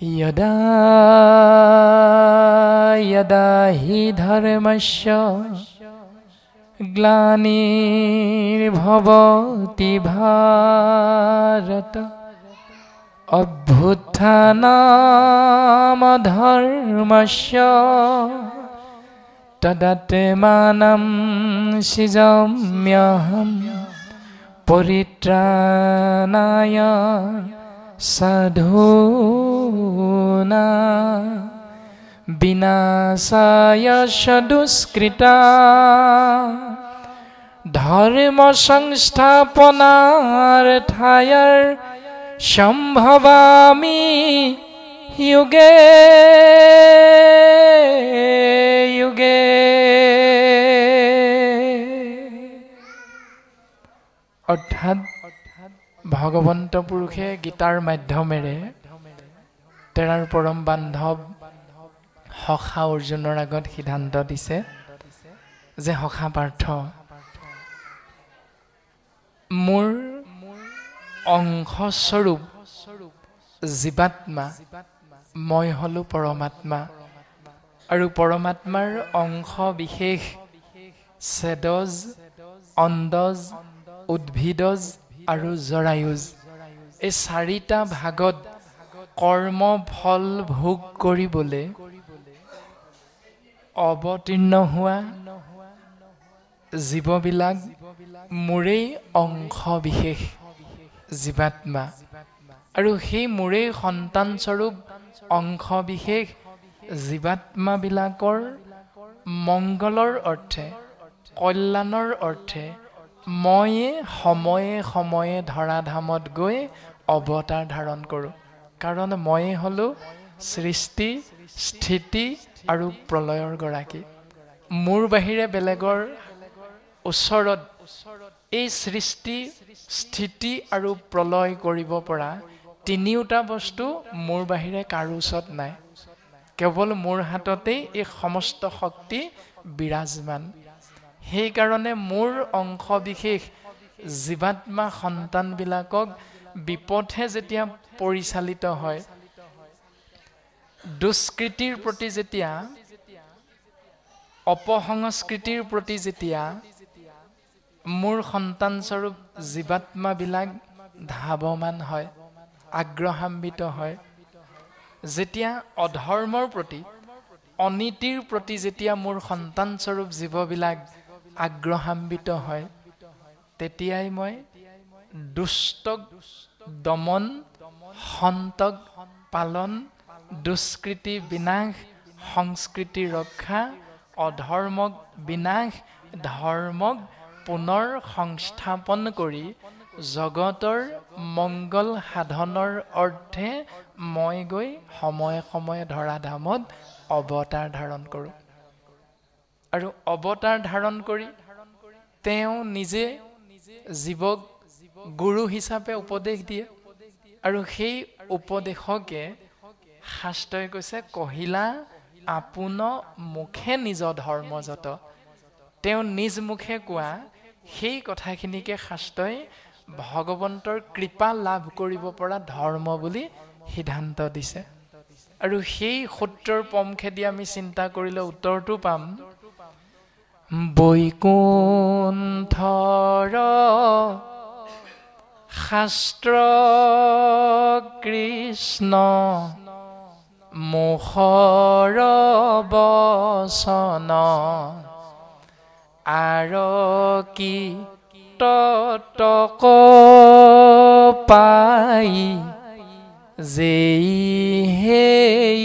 यदा यदा हि धर्मस्य ग्लानिर्भवति भारत अभ्युत्थानमधर्मस्य तदात्मानं सृजाम्यहं परित्राणाय साधूनां विनाशाय च दुष्कृता धर्म संस्थापनार्थाय सम्भवामि युगे युगे। अर्थात भगवंत पुरुषे गीतार माध्यमेरे तेरार परम बांधव सखा अर्जुনৰ আগত সিদ্ধান্ত দিছে যে সখা পাৰ্থ মোৰ অংশস্বৰূপ জীৱাত্মা মই হলো পৰমাত্মা আৰু পৰমাত্মাৰ অংশ বিশেষ সেদজ অন্দজ উদ্ভিদজ আৰু জৰায়ুজ এই চাৰিটা ভাগত কৰ্ম ফল ভোগ কৰিবলৈ অৱতীৰ্ণ হোৱা জীৱবিলাক মোৰেই অংশ বিশেষ জীৱাত্মা আৰু সেই মোৰেই সন্তান স্বৰূপ অংশ বিশেষ জীৱাত্মাবিলাকৰ মংগলৰ অৰ্থে কল্যাণৰ অৰ্থে ময়ে সময়ে সময়ে ধৰাধামত গৈ অৱতাৰ ধাৰণ কৰোঁ কাৰণ ময়ে হলো সৃষ্টি স্থিতি আৰু প্ৰলয়ৰ গৰাকী মোৰ বাহিৰে বেলেগৰ ওচৰত এই সৃষ্টি স্থিতি আৰু প্ৰলয় কৰিব পৰা তিনিওটা বস্তু মোৰ বাহিৰে কাৰো ওচৰত নাই কেৱল মোৰ হাততেই এই সমস্ত শক্তি বিৰাজমান সেই কাৰণে মোৰ অংশ বিশেষ জীৱাত্মা সন্তানবিলাকক বিপথে যেতিয়া পৰিচালিত হয় দুষ্কৃতিৰ প্ৰতি যেতিয়া অপসংস্কৃতিৰ প্ৰতি যেতিয়া মোৰ সন্তান স্বৰূপ জীৱাত্মাবিলাক ধাৱমান হয় আগ্ৰহান্বিত হয় যেতিয়া অধৰ্মৰ প্ৰতি অনীতিৰ প্ৰতি যেতিয়া মোৰ সন্তান স্বৰূপ জীৱবিলাক আগ্ৰহান্বিত হয় তেতিয়াই মই দুষ্টক দমন সন্তক পালন দুষ্কৃতি বিনাশ সংস্কৃতি ৰক্ষা অধৰ্মক বিনাশ ধৰ্মক পুনৰ সংস্থাপন কৰি জগতৰ মংগল সাধনৰ অৰ্থে মই গৈ সময়ে সময়ে ধৰাধামত অৱতাৰ ধাৰণ কৰোঁ আৰু অৱতাৰ ধাৰণ কৰি তেওঁ নিজে জীৱক গুৰু হিচাপে উপদেশ দিয়ে আৰু সেই উপদেশকে শাস্ত্ৰই কৈছে কহিলা আপোন মুখে নিজ ধৰ্মজত তেওঁ নিজ মুখে কোৱা সেই কথাখিনিকে শাস্ত্ৰই ভগৱন্তৰ কৃপা লাভ কৰিব পৰা ধৰ্ম বুলি সিদ্ধান্ত দিছে আৰু সেই সূত্ৰৰ পমখেদি আমি চিন্তা কৰিলে উত্তৰটো পাম বৈকুণ্ঠৰ শাস্ত্ৰ কৃষ্ণ মুখৰ বচন আৰকি ততক পাই যেই হেই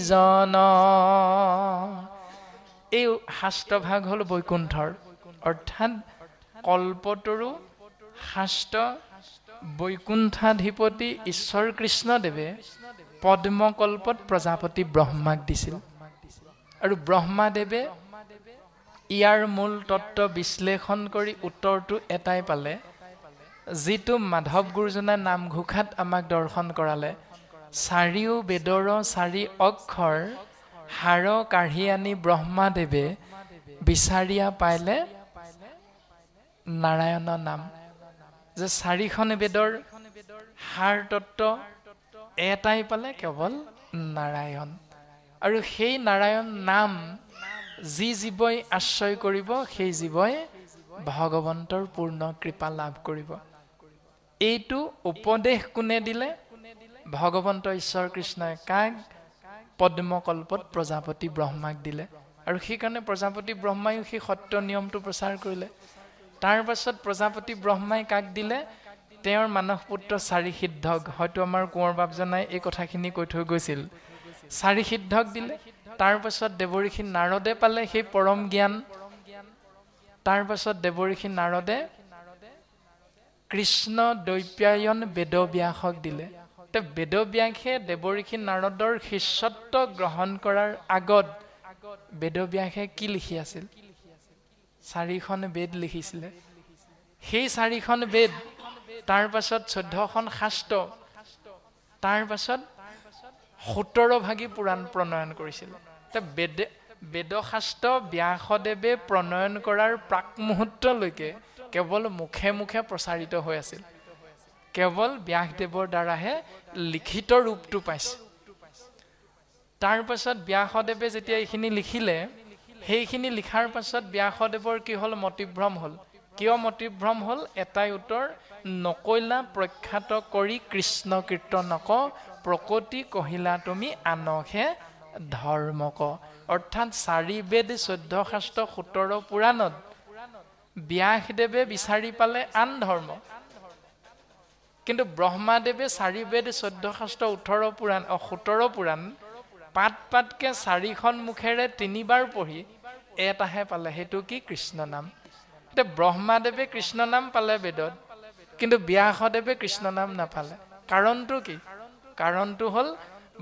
জন এই শাস্ত্ৰভাগ হ'ল বৈকুণ্ঠৰ অৰ্থাৎ কল্পতৰু শাস্ত্ৰ বৈকুণ্ঠাধিপতি ঈশ্বৰ কৃষ্ণদেৱে পদ্মকল্পত প্ৰজাপতি ব্ৰহ্মাক দিছিল আৰু ব্ৰহ্মাদেৱে ইয়াৰ মূল তত্ত্ব বিশ্লেষণ কৰি উত্তৰটো এটাই পালে যিটো মাধৱ গুৰুজনাৰ নামঘোষাত আমাক দৰ্শন কৰালে চাৰিও বেদৰ চাৰি অক্ষৰ হাড় কাঢ়ি আনি ব্ৰহ্মাদেৱে বিচাৰিয়া পাইলে নাৰায়ণৰ নাম যে চাৰিখন বেদৰ সাৰ তত্ত্ব এটাই পালে কেৱল নাৰায়ণ। আৰু সেই নাৰায়ণ নাম যি জীৱই আশ্ৰয় কৰিব সেই জীৱই ভগৱন্তৰ পূৰ্ণ কৃপা লাভ কৰিব। এইটো উপদেশ কোনে দিলে? ভগৱন্ত ঈশ্বৰ কৃষ্ণই কাক? পদ্মকল্পত প্ৰজাপতি ব্ৰহ্মাক দিলে। আৰু সেইকাৰণে প্ৰজাপতি ব্ৰহ্মায়ো সেই সত্য নিয়মটো প্ৰচাৰ কৰিলে। তাৰ পাছত প্ৰজাপতি ব্ৰহ্মাই কাক দিলে? তেওঁৰ মানস পুত্ৰ চাৰি সিদ্ধক, হয়তো আমাৰ কোঁৱৰ বাপজনাই এই কথাখিনি কৈ থৈ গৈছিল, চাৰি সিদ্ধক দিলে। তাৰ পাছত দেৱঋষি নাৰদে পালে সেই পৰম জ্ঞান। তাৰ পাছত দেৱঋষি নাৰদে কৃষ্ণ দৈপ্যায়ন বেদব্যাসক দিলে। বেদব্যাসে দেৱঋষি নাৰদৰ শিষ্যত্ব গ্ৰহণ কৰাৰ আগত বেদব্যাসে কি লিখি আছিল? 4খন বেদ লিখিছিলে। সেই 4খন বেদ, তাৰ পাছত 14খন শাস্ত্ৰ, তাৰ পাছত 17 ভাগী পুৰাণ প্ৰণয়ন কৰিছিলে। বেদশাস্ত্ৰ ব্যাসদেৱে প্ৰণয়ন কৰাৰ প্ৰাক মুহূৰ্তলৈকে কেৱল মুখে মুখে প্ৰচাৰিত হৈ আছিল। কেৱল ব্যাসদেৱৰ দ্বাৰাহে লিখিত ৰূপটো পাইছে। তাৰ পাছত ব্যাসদেৱে যেতিয়া এইখিনি লিখিলে, সেইখিনি লিখাৰ পাছত ব্যাসদেৱৰ কি হ'ল? মতিভ্ৰম হ'ল। কিয় মতিভ্ৰম হ'ল? এটাই উত্তৰ, নকৈলা প্ৰখ্যাত কৰি কৃষ্ণ কীৰ্তনক, প্ৰকটি কহিলা তুমি আনকহে ধৰ্মক। অৰ্থাৎ 4 বেদ 14 শাস্ত্ৰ 17 পুৰাণত ব্যাসদেৱে বিচাৰি পালে আন ধৰ্ম, কিন্তু ব্ৰহ্মাদেৱে 4 বেদ 14 শাস্ত্ৰ 17 পুৰাণ পাত পাতকে 4খন মুখেৰে 3 বাৰ পঢ়ি এটাহে পালে, সেইটো কি? কৃষ্ণ নাম। এতিয়া ব্ৰহ্মাদেৱে কৃষ্ণ নাম পালে বেদত, কিন্তু ব্যাসদেৱে কৃষ্ণ নাম নাপালে। কাৰণটো কি? কাৰণটো হ'ল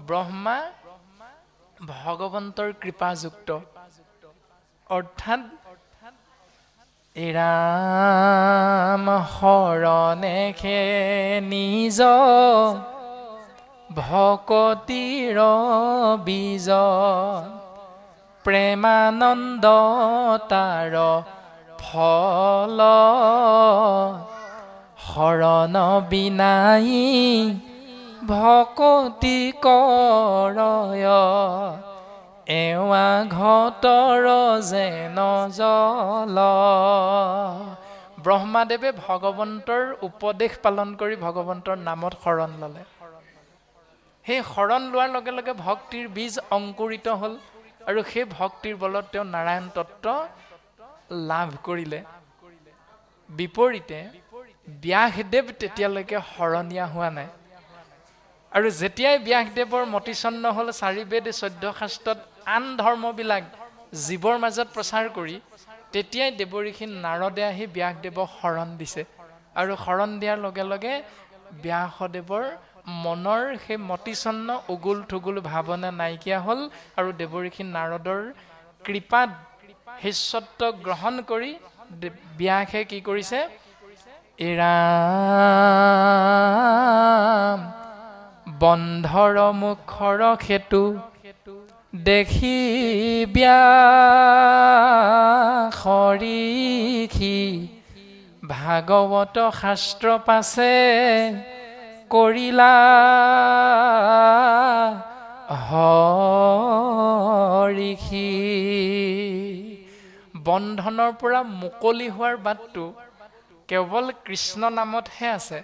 ব্ৰহ্মা ভগৱন্তৰ কৃপাযুক্ত, অৰ্থাৎ ৰাম শৰণেখে নিজ ভকতিৰ বীজ, প্ৰেমানন্দ তাৰ ফল, শৰণ বিনাই ভকতি কৰয়, এৱা ঘটৰ যেন জল। ব্ৰহ্মাদেৱে ভগৱন্তৰ উপদেশ পালন কৰি ভগৱন্তৰ নামত শৰণ ল'লে। সেই শৰণ লোৱাৰ লগে লগে ভক্তিৰ বীজ অংকুৰিত হ'ল, আৰু সেই ভক্তিৰ বলত তেওঁ নাৰায়ণ তত্ত্ব লাভ কৰিলে। বিপৰীতে ব্যাসদেৱ তেতিয়ালৈকে শৰণীয়া হোৱা নাই। আৰু যেতিয়াই ব্যাসদেৱৰ মতিচন্ন হ'ল 4 বেদ 14 শাস্ত্ৰত আন ধৰ্মবিলাক জীৱৰ মাজত প্ৰচাৰ কৰি, তেতিয়াই দেৱঋষি নাৰদে আহি ব্যাসদেৱক শৰণ দিছে। আৰু শৰণ দিয়াৰ লগে লগে ব্যাসদেৱৰ মনৰ সেই মতিচন্ন উগুল থুগুল ভাৱনা নাইকিয়া হ'ল, আৰু দেৱঋষি নাৰদৰ কৃপাত শিষ্যত্ব গ্ৰহণ কৰি ব্যাসে কি কৰিছে? ৰাম বন্ধৰ মুখৰ সেতু দেখি ব্যাসৰিষি, ভাগৱত শাস্ত্ৰ পাছে কৰিলা হৰিষি। বন্ধনৰ পৰা মুকলি হোৱাৰ বাটটো কেৱল কৃষ্ণ নামতহে আছে।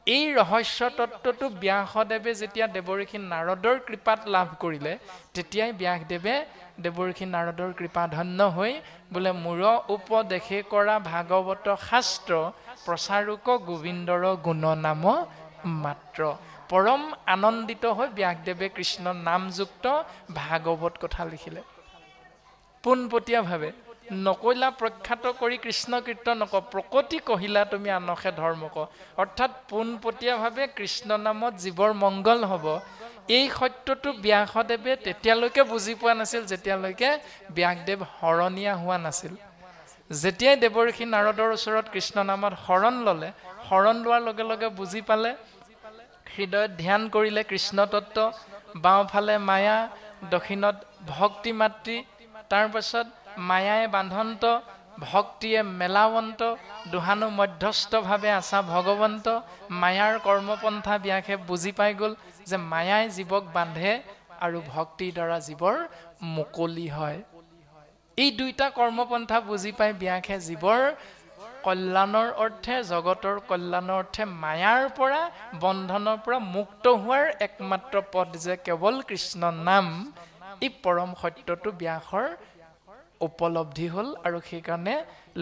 এই ৰহস্য তত্ত্বটো ব্যাসদেৱে যেতিয়া দেৱঋষি নাৰদৰ কৃপাত লাভ কৰিলে, তেতিয়াই ব্যাসদেৱে দেৱঋষি নাৰদৰ কৃপা ধন্য হৈ বোলে মূৰ উপদেশে কৰা ভাগৱত শাস্ত্ৰ, প্ৰচাৰক গোবিন্দৰ গুণ নাম মাত্ৰ। পৰম আনন্দিত হৈ ব্যাসদেৱে কৃষ্ণ নামযুক্ত ভাগৱত কথা লিখিলে। পোনপটীয়াভাৱে নকৈলা প্ৰখ্যাত কৰি কৃষ্ণ কীৰ্তনক, প্ৰকটি কহিলা তুমি আনকহে ধৰ্মক। অৰ্থাৎ পোনপটীয়াভাৱে কৃষ্ণ নামত জীৱৰ মংগল হ'ব, এই সত্যটো ব্যাসদেৱে তেতিয়ালৈকে বুজি পোৱা নাছিল, যেতিয়ালৈকে ব্যাসদেৱ শৰণীয়া হোৱা নাছিল। যেতিয়াই দেৱঋষি নাৰদৰ ওচৰত কৃষ্ণ নামত শৰণ ল'লে, শৰণ লোৱাৰ লগে লগে বুজি পালে, হৃদয়ত ধ্যান কৰিলে কৃষ্ণ তত্ত্ব, বাওঁফালে মায়া, দক্ষিণত ভক্তি মাতৃ, তাৰ পাছত মায়াই বান্ধন্ত, ভক্তিয়ে মেলাৱন্ত, দুহানো মধ্যস্থভাৱে আছা ভগৱন্ত। মায়াৰ কৰ্মপন্থা ব্যাসে বুজি পাই গ'ল, যে মায়াই জীৱক বান্ধে আৰু ভক্তিৰ দ্বাৰা জীৱৰ মুকলি হয়। এই দুইটা কৰ্মপন্থা বুজি পাই ব্যাসে জীৱৰ কল্যাণৰ অৰ্থে, জগতৰ কল্যাণৰ অৰ্থে মায়াৰ পৰা, বন্ধনৰ পৰা মুক্ত হোৱাৰ একমাত্ৰ পথ যে কেৱল কৃষ্ণ নাম, এই পৰম সত্যটো ব্যাসৰ উপলব্ধি হ'ল। আৰু সেইকাৰণে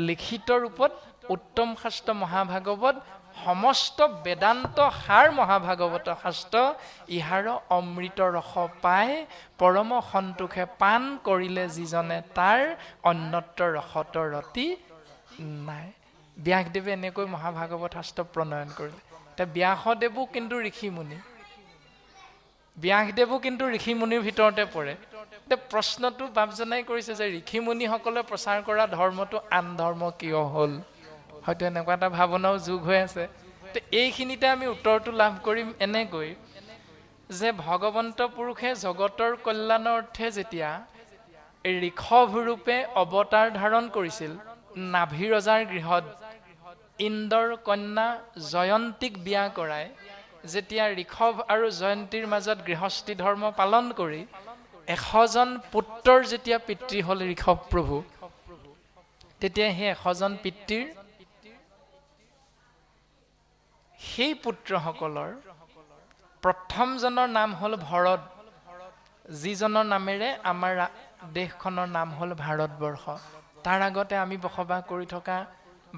লিখিত ৰূপত উত্তম শাস্ত্ৰ মহাভাগৱত, সমস্ত বেদান্ত সাৰ মহাভাগৱত শাস্ত্ৰ, ইহাৰ অমৃত ৰস পাই পৰম সন্তোষে পাণ কৰিলে যিজনে তাৰ অন্যত্ৰ ৰসত ৰতি নাই। ব্যাসদেৱে এনেকৈ মহাভাগৱত শাস্ত্ৰ প্ৰণয়ন কৰিলে। এতিয়া ব্যাসদেৱো কিন্তু ঋষিমুনি, ব্যাসদেৱো কিন্তু ঋষিমুনিৰ ভিতৰতে পৰে। এতিয়া প্ৰশ্নটো বাপজনাই কৰিছে যে ঋষিমুনিসকলে প্ৰচাৰ কৰা ধৰ্মটো আন ধৰ্ম কিয় হ'ল? হয়তো এনেকুৱা এটা ভাৱনাও যোগ হৈ আছে। তো এইখিনিতে আমি উত্তৰটো লাভ কৰিম এনেকৈ যে ভগৱন্ত পুৰুষে জগতৰ কল্যাণৰ অৰ্থে যেতিয়া ঋষভ ৰূপে অৱতাৰ ধাৰণ কৰিছিল নাভি ৰজাৰ গৃহত, ইন্দ্ৰৰ কন্যা জয়ন্তীক বিয়া কৰাই, যেতিয়া ঋষভ আৰু জয়ন্তীৰ মাজত গৃহস্থী ধৰ্ম পালন কৰি 100জন পুত্ৰৰ যেতিয়া পিতৃ হ'ল ঋষভ প্ৰভু, তেতিয়া সেই 100জন পিতৃৰ সেই পুত্ৰসকলৰ প্ৰথমজনৰ নাম হ'ল ভৰত, যিজনৰ নামেৰে আমাৰ দেশখনৰ নাম হ'ল ভাৰতবৰ্ষ। তাৰ আগতে আমি বসবাস কৰি থকা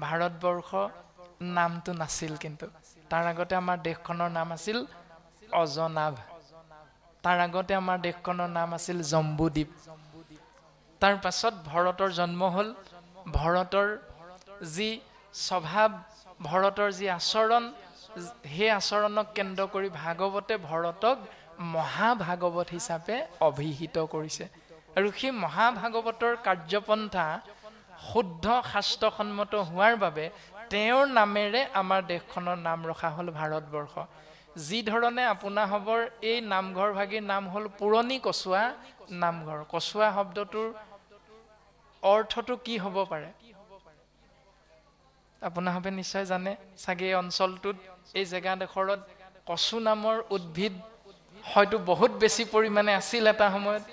ভাৰতবৰ্ষ নামটো নাছিল, কিন্তু তাৰ আগতে আমাৰ দেশখনৰ নাম আছিল অজনাভ, তাৰ আগতে আমাৰ দেশখনৰ নাম আছিল জম্বুদ্বীপ। তাৰ পাছত ভৰতৰ জন্ম হ'ল। ভৰতৰ যি স্বভাৱ, ভৰতৰ যি আচৰণ, সেই আচৰণক কেন্দ্ৰ কৰি ভাগৱতে ভৰতক মহাভাগৱত হিচাপে অভিহিত কৰিছে। আৰু সেই মহাভাগৱতৰ কাৰ্যপন্থা শুদ্ধ শাস্ত্ৰসন্মত হোৱাৰ বাবে তেওঁৰ নামেৰে আমাৰ দেশখনৰ নাম ৰখা হ'ল ভাৰতবৰ্ষ। যি ধৰণে আপোনাসৱৰ এই নামঘৰ ভাগিৰ নাম হ'ল পুৰণি কচুৱা নামঘৰ। কচুৱা শব্দটোৰ অৰ্থটো কি হ'ব পাৰে আপোনাসৱে নিশ্চয় জানে চাগে। এই অঞ্চলটোত, এই জেগাডোখৰত কচু নামৰ উদ্ভিদ হয়তো বহুত বেছি পৰিমাণে আছিল এটা সময়ত।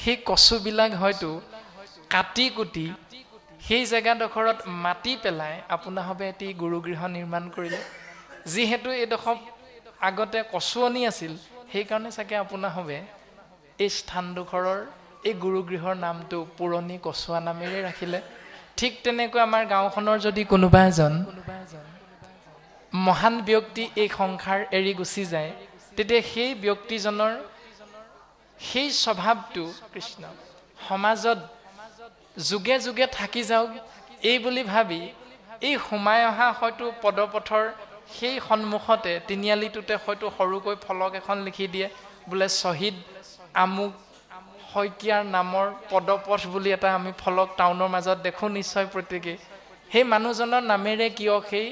সেই কচুবিলাক হয়তো কাটি কুটি সেই জেগাডোখৰত মাটি পেলাই আপোনাসৱে এটি গুৰুগৃহ নিৰ্মাণ কৰিলে। যিহেতু এইডোখৰ আগতে কচুৱনি আছিল, সেইকাৰণে চাগে আপোনাসৱে এই স্থানডোখৰৰ, এই গুৰুগৃহৰ নামটো পুৰণি কচুৱা নামেৰে ৰাখিলে। ঠিক তেনেকৈ আমাৰ গাঁওখনৰ যদি কোনোবা এজন মহান ব্যক্তি এই সংসাৰ এৰি গুচি যায়, তেতিয়া সেই ব্যক্তিজনৰ সেই স্বভাৱটো কৃষ্ণ সমাজত যুগে যুগে থাকি যাওক এই বুলি ভাবি এই সোমাই অহা হয়তো পদপথৰ সেই সন্মুখতে তিনিআলিটোতে হয়তো সৰুকৈ ফলক এখন লিখি দিয়ে, বোলে শ্বহীদ আমুক শইকীয়াৰ নামৰ পদপথ বুলি এটা আমি ফলক টাউনৰ মাজত দেখোঁ নিশ্চয় প্ৰত্যেকেই। সেই মানুহজনৰ নামেৰে কিয় সেই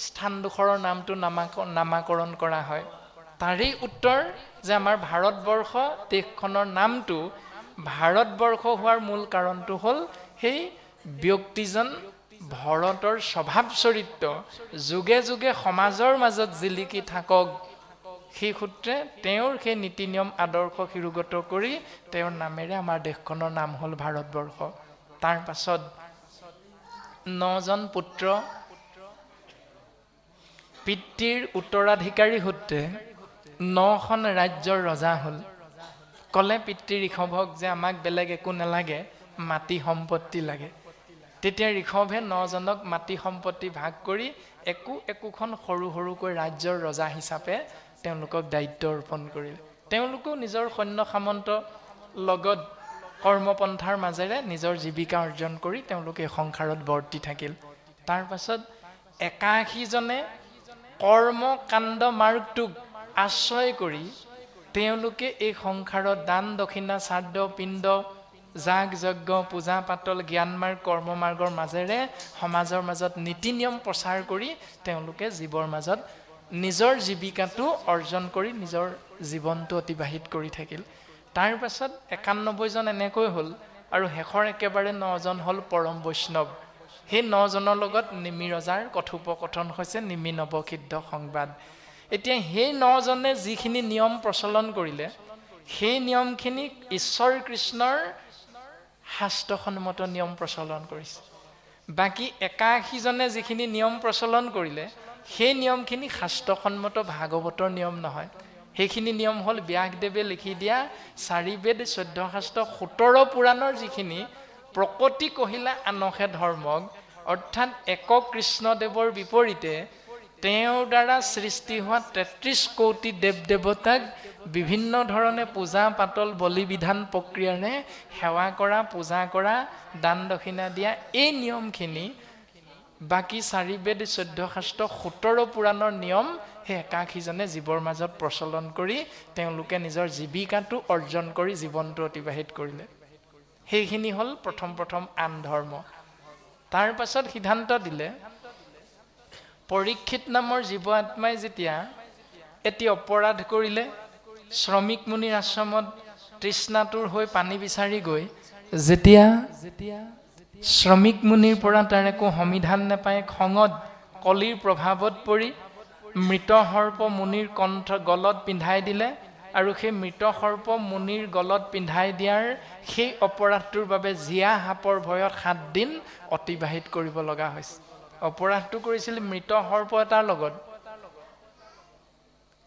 স্থানডোখৰৰ নামটো নামাকৰণ কৰা হয়? তাৰেই উত্তৰ যে আমাৰ ভাৰতবৰ্ষ দেশখনৰ নামটো ভাৰতবৰ্ষ হোৱাৰ মূল কাৰণটো হ'ল সেই ব্যক্তিজন ভৰতৰ স্বভাৱ চৰিত্ৰ যুগে যুগে সমাজৰ মাজত জিলিকি থাকক, সেই সূত্ৰে তেওঁৰ সেই নীতি নিয়ম আদৰ্শ শিৰোগত কৰি তেওঁৰ নামেৰে আমাৰ দেশখনৰ নাম হ'ল ভাৰতবৰ্ষ। তাৰ পাছত 9জন পুত্ৰ পিতৃৰ উত্তৰাধিকাৰী সূত্ৰে 9খন ৰাজ্যৰ ৰজা হ'ল। ক'লে পিতৃ ঋষভক যে আমাক বেলেগ একো নালাগে, মাটি সম্পত্তি লাগে। তেতিয়া ঋষভে 9জনক মাটি সম্পত্তি ভাগ কৰি একোখন সৰু সৰুকৈ ৰাজ্যৰ ৰজা হিচাপে তেওঁলোকক দায়িত্ব অৰ্পণ কৰিলে। তেওঁলোকেও নিজৰ সৈন্য সামন্ত লগত কৰ্মপন্থাৰ মাজেৰে নিজৰ জীৱিকা অৰ্জন কৰি তেওঁলোকে সংসাৰত বৰ্তি থাকিল। তাৰ পাছত 81জনে কৰ্ম কাণ্ড মাৰ্গটোক আশ্ৰয় কৰি তেওঁলোকে এই সংসাৰত দান দক্ষিণা শ্ৰাদ্ধ পিণ্ড যাগ যজ্ঞ পূজা পাতল জ্ঞান মাৰ্গ কৰ্ম মাৰ্গৰ মাজেৰে সমাজৰ মাজত নীতি নিয়ম প্ৰচাৰ কৰি তেওঁলোকে জীৱৰ মাজত নিজৰ জীৱিকাটো অৰ্জন কৰি নিজৰ জীৱনটো অতিবাহিত কৰি থাকিল। তাৰ পাছত 91জন এনেকৈ হ'ল আৰু শেষৰ একেবাৰে 9জন হ'ল পৰম বৈষ্ণৱ। সেই 9জনৰ লগত নিমি ৰজাৰ কথোপকথন হৈছে নিমি নৱসিদ্ধ সংবাদ। এতিয়া সেই 9 জনে যিখিনি নিয়ম প্ৰচলন কৰিলে সেই নিয়মখিনি ঈশ্বৰ কৃষ্ণৰ শাস্ত্ৰসন্মত নিয়ম প্ৰচলন কৰিছে বাকি 81 জনে যিখিনি নিয়ম প্ৰচলন কৰিলে সেই নিয়মখিনি শাস্ত্ৰসন্মত ভাগৱতৰ নিয়ম নহয় সেইখিনি নিয়ম হল ব্যাসদেৱে লিখি দিয়া 4 বেদ 14 শাস্ত্ৰ 17 পুৰাণৰ যিখিনি প্ৰকৃতি কহিলা আনহে ধৰ্মক অৰ্থাৎ এক কৃষ্ণদেৱৰ বিপৰীতে তেওঁৰ দ্বাৰা সৃষ্টি হোৱা 33 কোটি দেৱ দেৱতাক বিভিন্ন ধৰণে পূজা পাতল বলি বিধান প্ৰক্ৰিয়াৰে সেৱা কৰা পূজা কৰা দান দক্ষিণা দিয়া এই নিয়মখিনি বাকি 4 বেদ 14 শাস্ত্ৰ 17 পুৰাণৰ নিয়ম হে 81 জনে জীৱৰ মাজত প্ৰচলন কৰি তেওঁলোকে নিজৰ জীৱিকাটো অৰ্জন কৰি জীৱনটো অতিবাহিত কৰিলে সেইখিনি হল প্ৰথম আন ধৰ্ম তাৰ পাছত সিদ্ধান্ত দিলে পৰীক্ষিত নামৰ জীৱ আত্মাই যেতিয়া এটি অপৰাধ কৰিলে শ্ৰমিক মুনিৰ আশ্ৰমত তৃষ্ণাতুৰ হৈ পানী বিচাৰি গৈ যেতিয়া শ্ৰমিক মুনিৰ পৰা তাৰ একো সমিধান নাপায় খঙত কলিৰ প্ৰভাৱত পৰি মৃত সৰ্প মুনিৰ কণ্ঠ গলত পিন্ধাই দিলে আৰু সেই মৃত সৰ্প মুনিৰ গলত পিন্ধাই দিয়াৰ সেই অপৰাধটোৰ বাবে জিয়া হাপৰ ভয়ত 7 দিন অতিবাহিত কৰিব লগা হৈছে অপৰাধটো কৰিছিল মৃত সৰ্প এটাৰ লগত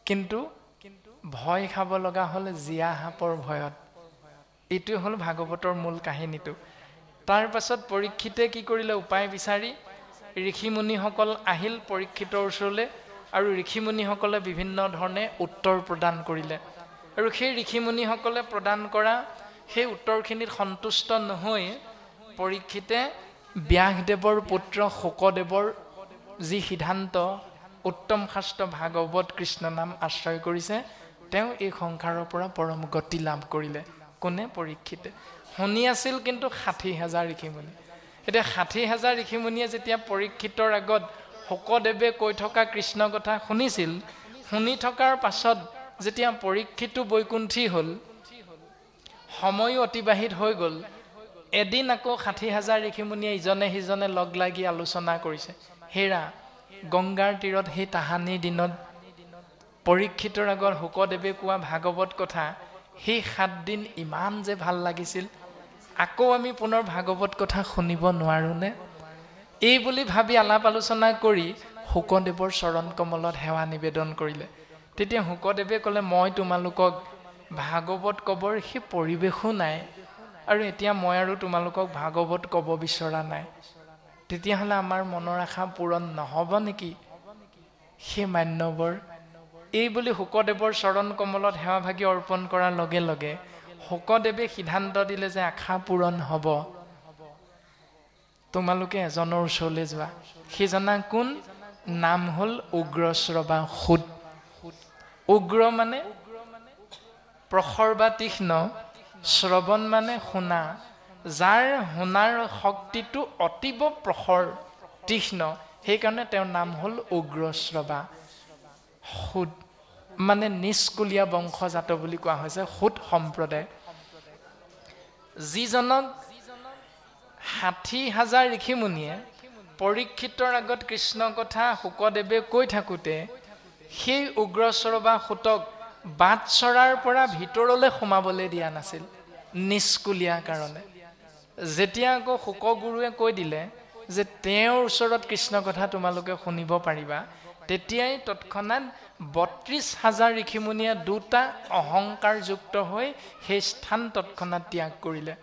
কিন্তু ভয় খাব লগা হল জিয়া হাপৰ ভয়ত এইটো হল ভাগৱতৰ মূল কাহিনীটো তাৰ পাছত পৰীক্ষিতে কি কৰিলে উপায় বিচাৰি ঋষি মুনিসকল আহিল পৰীক্ষিতৰ ওচৰলৈ আৰু ঋষি মুনিসকলে বিভিন্ন ধৰণে উত্তৰ প্ৰদান কৰিলে আৰু সেই ঋষি মুনিসকলে প্ৰদান কৰা সেই উত্তৰখিনিত সন্তুষ্ট নহৈ পৰীক্ষিতে ব্যাসদেৱৰ পুত্ৰ শুকদেৱৰ যি সিদ্ধান্ত উত্তম শাস্ত্ৰ ভাগৱত কৃষ্ণ নাম আশ্ৰয় কৰিছে তেওঁ এই সংসাৰৰ পৰা পৰম গতি লাভ কৰিলে কোনে পৰীক্ষিতে শুনি আছিল কিন্তু 60,000 ঋষিমুনি এতিয়া 60,000 ঋষিমুনিয়ে যেতিয়া পৰীক্ষিতৰ আগত শুকদেৱে কৈ থকা কৃষ্ণ কথা শুনিছিল শুনি থকাৰ পাছত যেতিয়া পৰীক্ষিতটো বৈকুণ্ঠী হল সময় অতিবাহিত হৈ গল এদিন আকৌ 60,000 ঋষিমুনিয়ে ইজনে সিজনে লগ লাগি আলোচনা কৰিছে হেৰা গংগাৰ তীৰত সেই তাহানিৰ দিনত পৰীক্ষিতৰ আগত শুকদেৱে কোৱা ভাগৱত কথা সেই 7 দিন ইমান যে ভাল লাগিছিল আকৌ আমি পুনৰ ভাগৱত কথা শুনিব নোৱাৰোনে এই বুলি ভাবি আলাপ আলোচনা কৰি শুকদেৱৰ চৰণ কমলত সেৱা নিবেদন কৰিলে তেতিয়া শুকদেৱে ক'লে মই তোমালোকক ভাগৱত কবৰ সেই পৰিৱেশো নাই আৰু এতিয়া মই আৰু তোমালোকক ভাগৱত কব বিচৰা নাই তেতিয়াহলে আমাৰ মনৰ আশা পূৰণ নহব নেকি সেই মান্যবৰ এই বুলি শুকদেৱৰ চৰণ কমলত সেৱা ভাগি অৰ্পণ কৰাৰ লগে লগে শুকদেৱে সিদ্ধান্ত দিলে যে আশা পূৰণ হ'ব তোমালোকে এজনৰ ওচৰলৈ যোৱা সেইজনা কোন নাম হল উগ্ৰশ্ৰৱা সুদ উগ্ৰ মানে প্ৰখৰ বা তীক্ষ্ণ শ্ৰৱণ মানে শুনা যাৰ শুনাৰ শক্তিটো অতিব প্ৰখৰ তীক্ষ্ণ সেইকাৰণে তেওঁৰ নাম হল উগ্ৰশ্ৰৱা সুদ মানে নিষ্কুলীয়া বংশজাত বুলি কোৱা হৈছে সুদ সম্প্ৰদায় যিজনক 60,000 ঋষিমুনিয়ে পৰীক্ষিতৰ আগত কৃষ্ণ কথা শুকদেৱে কৈ থাকোতে সেই উগ্ৰশ্ৰৱা সুতক বাট চৰাৰ পৰা ভিতৰলৈ সোমাবলৈ দিয়া নাছিল নিষ্কুলীয়া কাৰণে যেতিয়া আকৌ শুকগুৰুৱে কৈ দিলে যে তেওঁৰ ওচৰত কৃষ্ণ কথা তোমালোকে শুনিব পাৰিবা তেতিয়াই তৎক্ষণাৎ 32,000 ঋষিমুনিয়ে দুটা অহংকাৰযুক্ত হৈ সেই স্থান তৎক্ষণাৎ ত্যাগ কৰিলে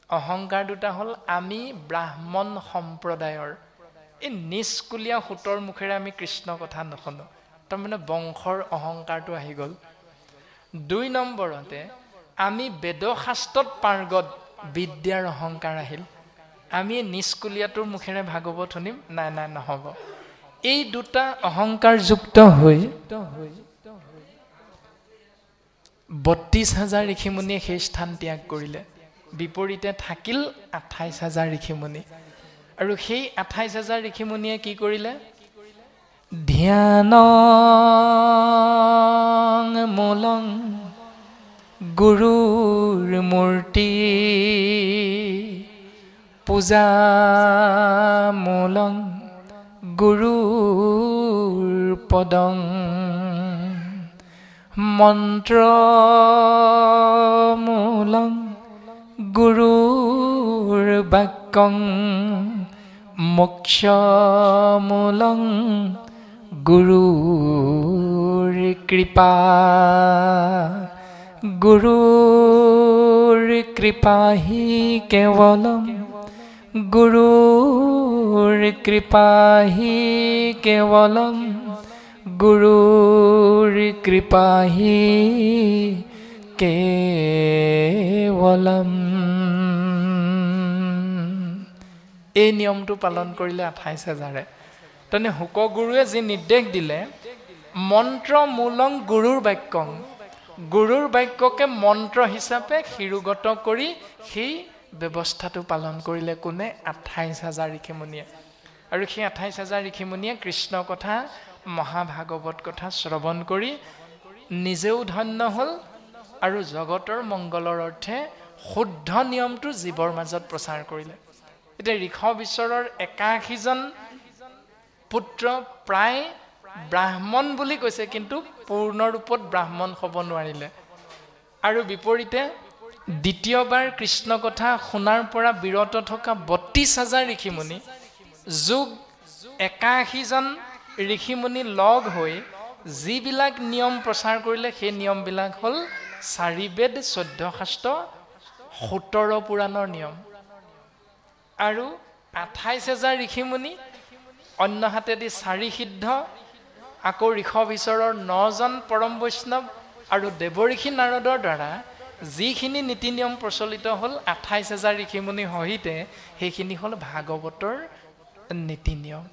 অহংকাৰ দুটা হল আমি ব্ৰাহ্মণ সম্প্ৰদায়ৰ এই নিষ্কুলীয়া সুতৰ মুখেৰে আমি কৃষ্ণ কথা নুশুনো তাৰমানে বংশৰ অহংকাৰটো আহি গল 2 নম্বৰতে আমি বেদশাস্ত্ৰত পাৰ্গত বিদ্যাৰ অহংকাৰ আহিল আমি নিষ্কুলীয়াটোৰ মুখেৰে ভাগৱত শুনিম নাই নাই নহব এই দুটা অহংকাৰযুক্ত হৈ 32,000 ঋষিমুনিয়ে সেই স্থান ত্যাগ কৰিলে বিপৰীতে থাকিল 28,000 ঋষিমুনি আৰু সেই 28,000 ঋষিমুনিয়ে কি কৰিলে ধ্যান মূলং গুৰুৰ মূৰ্তি পূজা মূলং গুৰুৰ পদং মন্ত্ৰমূলং গুৰুৰ বাক্যং মোক্ষমূলং গুৰুৰ কৃপা গুৰুৰ কৃপাহি কেৱলম গুৰুৰ কৃপাহি কেৱলম গুৰুৰ কৃপাহি কেৱলম। এই নিয়মটো পালন কৰিলে 28,000। তেনে হুক গুৰুৱে যি নিৰ্দেশ দিলে মন্ত্ৰমূলং গুৰুৰ বাক্যং, গুৰুৰ বাক্যকে মন্ত্ৰ হিচাপে শিৰোগত কৰি সেই ব্যৱস্থাটো পালন কৰিলে কোনে? 28,000 ঋষিমুনিয়ে। আৰু সেই 28,000 ঋষিমুনিয়ে কৃষ্ণ কথা মহাভাগৱত কথা শ্ৰৱণ কৰি নিজেও ধন্য হ'ল আৰু জগতৰ মংগলৰ অৰ্থে শুদ্ধ নিয়মটো জীৱৰ মাজত প্ৰচাৰ কৰিলে। এতিয়া ঋষবিশ্বৰৰ 81জন পুত্ৰ প্ৰায় ব্ৰাহ্মণ বুলি কৈছে, কিন্তু পূৰ্ণ ৰূপত ব্ৰাহ্মণ হ'ব নোৱাৰিলে। আৰু বিপৰীতে দ্বিতীয়বাৰ কৃষ্ণ কথা শুনাৰ পৰা বিৰত থকা 32,000 ঋষিমুনি যোগ 81জন ঋষিমুনি লগ হৈ যিবিলাক নিয়ম প্ৰচাৰ কৰিলে সেই নিয়মবিলাক হ'ল 4 বেদ 14 শাস্ত্ৰ 17 পুৰাণৰ নিয়ম। আৰু 28,000 ঋষিমুনি অন্য হাতেদি 4 সিদ্ধ, আকৌ ঋষবিশ্বৰৰ 9জন পৰম বৈষ্ণৱ আৰু দেৱঋষি নাৰদৰ দ্বাৰা যিখিনি নীতি নিয়ম প্ৰচলিত হ'ল 28,000 ঋষিমুনি সহিতে, সেইখিনি হ'ল ভাগৱতৰ নীতি নিয়ম।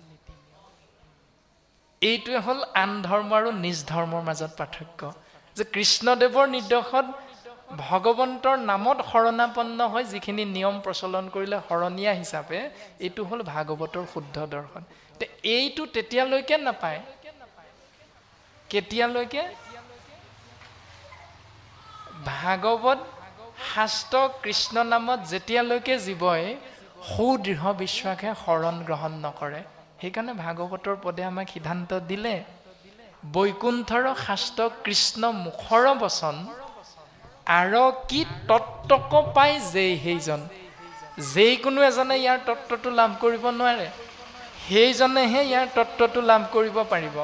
এইটোৱে হ'ল আন ধৰ্ম আৰু নিজ ধৰ্মৰ মাজত পাৰ্থক্য, যে কৃষ্ণদেৱৰ নিৰ্দেশত ভগৱন্তৰ নামত শৰণাপন্ন হৈ যিখিনি নিয়ম প্ৰচলন কৰিলে শৰণীয়া হিচাপে, এইটো হ'ল ভাগৱতৰ শুদ্ধ দৰ্শন। এইটো তেতিয়ালৈকে নাপায়, কেতিয়ালৈকে? ভাগৱত শাস্ত্ৰ কৃষ্ণ নামত যেতিয়ালৈকে জীৱই সুদৃঢ় বিশ্বাসে শৰণ গ্ৰহণ নকৰে। সেইকাৰণে ভাগৱতৰ পদে আমাক সিদ্ধান্ত দিলে, বৈকুণ্ঠৰ শাস্ত্ৰ কৃষ্ণ মুখৰ বচন আৰ কি তত্ত্বক পাই যেই সেইজন। যেই কোনো এজনে ইয়াৰ তত্ত্বটো লাভ কৰিব নোৱাৰে, সেইজনেহে ইয়াৰ তত্ত্বটো লাভ কৰিব পাৰিব।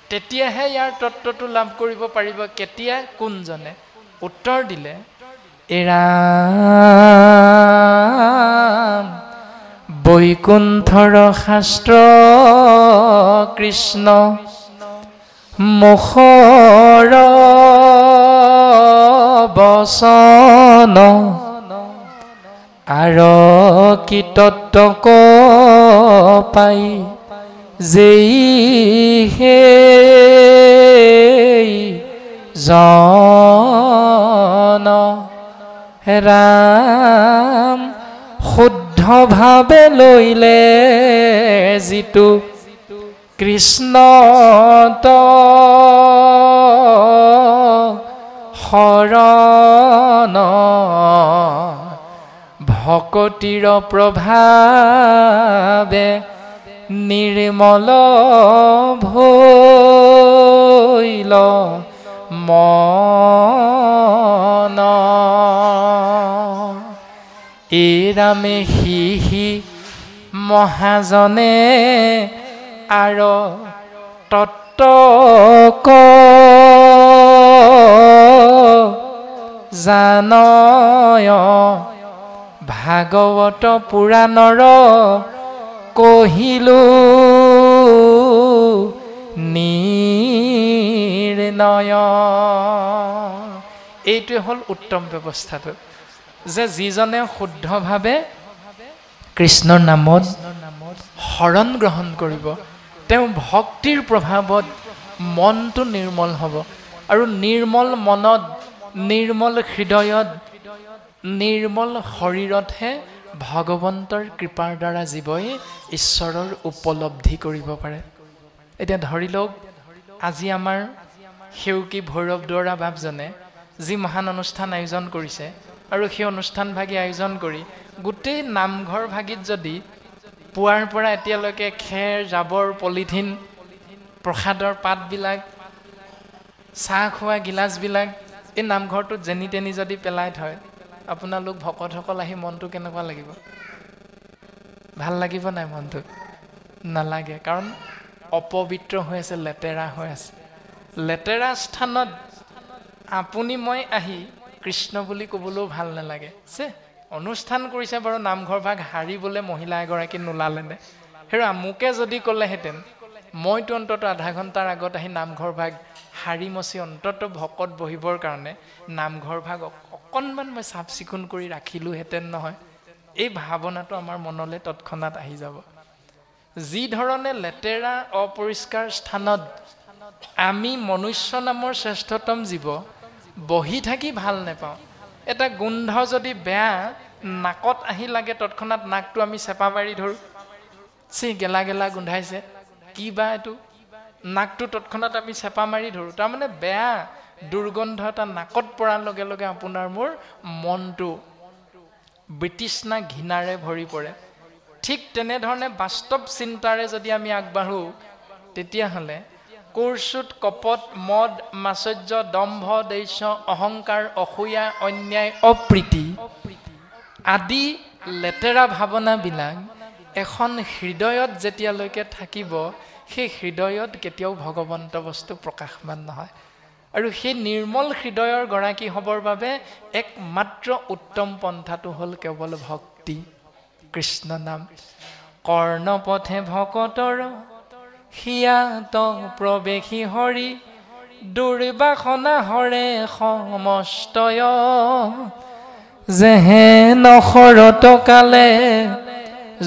তেতিয়াহে ইয়াৰ তত্ত্বটো লাভ কৰিব পাৰিব। কেতিয়া? কোনজনে? উত্তৰ দিলে, এৰাম বৈকুণ্ঠৰ শাস্ত্ৰ কৃষ্ণ মুখৰ বচন আৰ কি তত্ত্বক পাই যেই জন। ৰাম শুদ্ধভাৱে লৈলে যিটো কৃষ্ণ শৰণ, ভকতিৰ প্ৰভাৱে নিৰ্মল ভৈল মন। এৰামে সিহি মহাজনে আৰ তত্ত্বক জানয়, ভাগৱত পুৰাণৰ কহিলো নিৰ্ণয়। এইটোৱে হ'ল উত্তম ব্যৱস্থাটো, যে যিজনে শুদ্ধভাৱে কৃষ্ণৰ নামত শৰণ গ্ৰহণ কৰিব, তেওঁ ভক্তিৰ প্ৰভাৱত মনটো নিৰ্মল হ'ব। আৰু নিৰ্মল মনত, নিৰ্মল হৃদয়ত, নিৰ্মল শৰীৰতহে ভগৱন্তৰ কৃপাৰ দ্বাৰা জীৱই ঈশ্বৰৰ উপলব্ধি কৰিব পাৰে। এতিয়া ধৰি লওক, আজি আমাৰ সেউকী ভৈৰৱ দুৱৰা বাপজনে যি মহান অনুষ্ঠান আয়োজন কৰিছে, আৰু সেই অনুষ্ঠান ভাগি আয়োজন কৰি গোটেই নামঘৰ ভাগিত যদি পুৱাৰ পৰা এতিয়ালৈকে খেৰ জাবৰ পলিথিন প্ৰসাদৰ পাতবিলাক, চাহ খোৱা গিলাচবিলাক এই নামঘৰটোত যেনি তেনি যদি পেলাই থয়, আপোনালোক ভকতসকল আহি মনটো কেনেকুৱা লাগিব? ভাল লাগিব নাই মনটো? নালাগে, কাৰণ অপবিত্ৰ হৈ আছে, লেতেৰা হৈ আছে। লেতেৰা স্থানত আপুনি মই আহি কৃষ্ণ বুলি ক'বলৈও ভাল নালাগে। অনুষ্ঠান কৰিছে বাৰু, নামঘৰ ভাগ হাৰিবলৈ মহিলা এগৰাকী নোলালেনে? হেৰা মোকে যদি ক'লেহেঁতেন, মইতো অন্ততঃ আধা ঘণ্টাৰ আগত আহি নামঘৰ ভাগ হাৰি মচি অন্ততঃ ভকত বহিবৰ কাৰণে নামঘৰ ভাগ অকণমান মই চাফ চিকুণ কৰি ৰাখিলোহেঁতেন নহয়। এই ভাৱনাটো আমাৰ মনলৈ তৎক্ষণাত আহি যাব। যি ধৰণে লেতেৰা অপৰিষ্কাৰ স্থানত আমি মনুষ্য নামৰ শ্ৰেষ্ঠতম জীৱ বহি থাকি ভাল নাপাওঁ। এটা গোন্ধ যদি বেয়া নাকত আহি লাগে, তৎক্ষণাত নাকটো আমি চেপা মাৰি ধৰোঁ, গেলা গেলা গোন্ধাইছে, কি বা এইটো, নাকটো তৎক্ষণাত আমি চেপা মাৰি ধৰোঁ। তাৰমানে বেয়া দুৰ্গন্ধ এটা নাকত পৰাৰ লগে লগে আপোনাৰ মোৰ মনটো বিতৃষ্ণা ঘৃণাৰে ভৰি পৰে। ঠিক তেনেধৰণে বাস্তৱ চিন্তাৰে যদি আমি আগবাঢ়োঁ, তেতিয়াহ'লে কুৰ্চুত, কপট, মদ, মাচৰ্য, দম্ভ, দৈশ্য, অহংকাৰ, অসূয়া, অন্যায়, অপ্ৰীতি আদি লেতেৰা ভাৱনাবিলাক এখন হৃদয়ত যেতিয়ালৈকে থাকিব, সেই হৃদয়ত কেতিয়াও ভগৱন্ত বস্তু প্ৰকাশমান নহয়। আৰু সেই নিৰ্মল হৃদয়ৰ গৰাকী হ'বৰ বাবে একমাত্ৰ উত্তম পন্থাটো হ'ল কেৱল ভক্তি, কৃষ্ণ নাম। কৰ্ণপথে ভকতৰ হিয়াত প্ৰৱেশী হৰি, দুৰ্বাসনা হৰে সমস্তয়, যেহে নখৰত কালে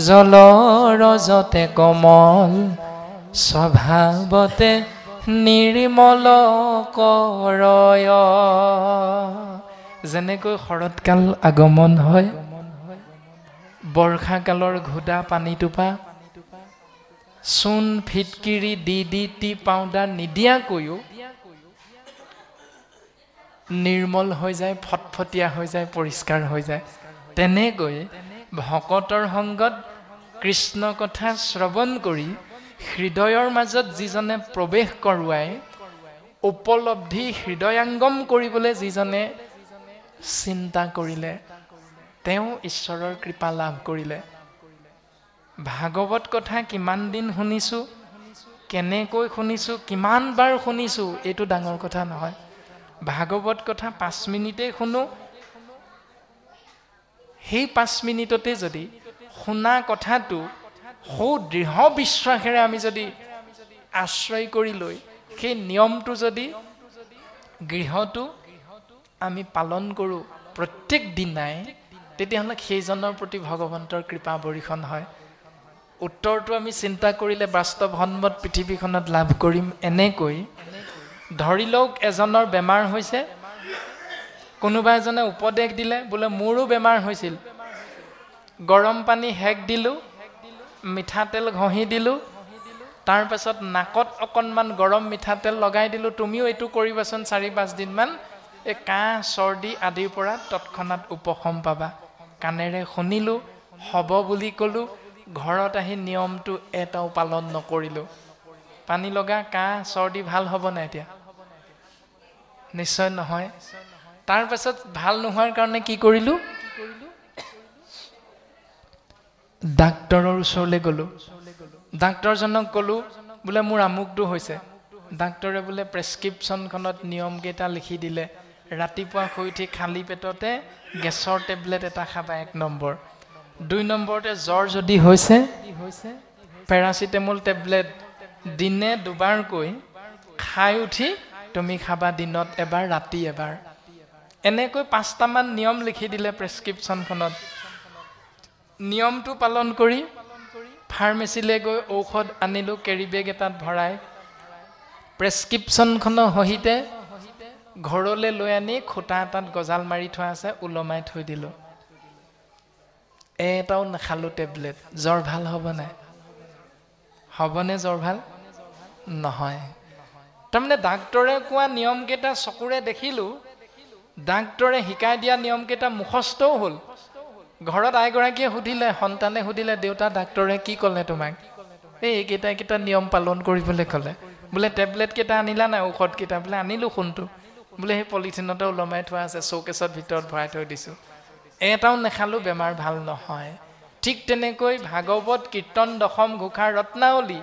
জলৰজতে কমল, স্বভাৱতে নিৰ্মল কৰয়। যেনেকৈ শৰৎকাল আগমন হয়, বৰ্ষাকালৰ ঘোদা পানীটোপা চূণ ফিটকিৰি টি পাউডাৰ নিদিয়াকৈও নিৰ্মল হৈ যায়, ফটফটীয়া হৈ যায়, পৰিষ্কাৰ হৈ যায়, তেনেকৈ ভকতৰ সংগত কৃষ্ণ কথা শ্ৰৱণ কৰি হৃদয়ৰ মাজত যিজনে প্ৰৱেশ কৰোৱাই, উপলব্ধি হৃদয়াংগম কৰিবলৈ যিজনে চিন্তা কৰিলে, তেওঁ ঈশ্বৰৰ কৃপা লাভ কৰিলে। ভাগৱত কথা কিমান দিন শুনিছোঁ, কেনেকৈ শুনিছোঁ, কিমান বাৰ শুনিছোঁ, এইটো ডাঙৰ কথা নহয়। ভাগৱত কথা 5 মিনিটেই শুনো, সেই 5 মিনিটতে যদি শুনা কথাটো দৃঢ় বিশ্বাসেৰে আমি যদি আশ্ৰয় কৰি লৈ সেই নিয়মটো যদি গৃহটো আমি পালন কৰোঁ প্ৰত্যেক দিনাই, তেতিয়াহ'লে সেইজনৰ প্ৰতি ভগৱন্তৰ কৃপা বৰ্ষণ হয়। উত্তৰটো আমি চিন্তা কৰিলে বাস্তৱসন্মত পৃথিৱীখনত লাভ কৰিম এনেকৈ। ধৰি লওক এজনৰ বেমাৰ হৈছে, কোনোবা এজনে উপদেশ দিলে, বোলে মোৰো বেমাৰ হৈছিল, গৰম পানী হেক দিলোঁ, মিঠাতেল ঘঁহি দিলোঁ, তাৰপাছত নাকত অকণমান গৰম মিঠাতেল লগাই দিলোঁ, তুমিও এইটো কৰিবাচোন 4-5 দিনমান, এই কাহ চৰ্দি আদিৰ পৰা তৎক্ষণাত উপশম পাবা। কাণেৰে শুনিলোঁ, হ'ব বুলি ক'লোঁ, ঘৰত আহি নিয়মটো এটাও পালন নকৰিলোঁ, পানী লগা কাহ চৰ্দি ভাল হ'ব নাই? এতিয়া নিশ্চয় নহয়। তাৰপাছত ভাল নোহোৱাৰ কাৰণে কি কৰিলোঁ? ডাক্তৰৰ ওচৰলৈ গ'লোঁ, ডাক্তৰজনক ক'লোঁ বোলে মোৰ আমুকটো হৈছে। ডাক্তৰে বোলে প্ৰেছক্ৰিপশ্যনখনত নিয়মকেইটা লিখি দিলে, ৰাতিপুৱা শুই উঠি খালী পেটতে গেছৰ টেবলেট এটা খাবা 1 নম্বৰ, 2 নম্বৰতে জ্বৰ যদি হৈছে পেৰাচিটামল টেবলেট দিনে 2 বাৰকৈ খাই উঠি তুমি খাবা, দিনত এবাৰ, ৰাতি এবাৰ। এনেকৈ 5টামান নিয়ম লিখি দিলে প্ৰেছক্ৰিপশ্যনখনত। নিয়মটো পালন কৰি ফাৰ্মেচিলৈ গৈ ঔষধ আনিলোঁ, কেৰি বেগ এটাত ভৰাই, প্ৰেছক্ৰিপশ্যনখনৰ সহিতে ঘৰলৈ লৈ আনি খুটা এটাত গজাল মাৰি থোৱা আছে, ওলমাই থৈ দিলোঁ। এটাও নাখালোঁ টেবলেট। জ্বৰ ভাল হ'ব নাই? হ'বনে জ্বৰ ভাল? নহয়। তাৰমানে ডাক্তৰে কোৱা নিয়মকেইটা চকুৰে দেখিলোঁ, ডাক্তৰে শিকাই দিয়া নিয়মকেইটা মুখস্থও হ'ল। ঘৰত আইগৰাকীয়ে সুধিলে, সন্তানে সুধিলে, দেউতা ডাক্তৰে কি ক'লে তোমাক? এইকেইটা নিয়ম পালন কৰিবলৈ ক'লে। বোলে টেবলেট কেইটা আনিলা নাই ঔষধ কেইটা বোলে আনিলোঁ শুনটো বোলে সেই পলিথিনতে ওলমাই থোৱা আছে চৌকেছত ভিতৰত ভৰাই থৈ দিছোঁ এটাও নেখালোঁ বেমাৰ ভাল নহয় ঠিক তেনেকৈ ভাগৱত কীৰ্তন দশম ঘোষা ৰত্নাৱলী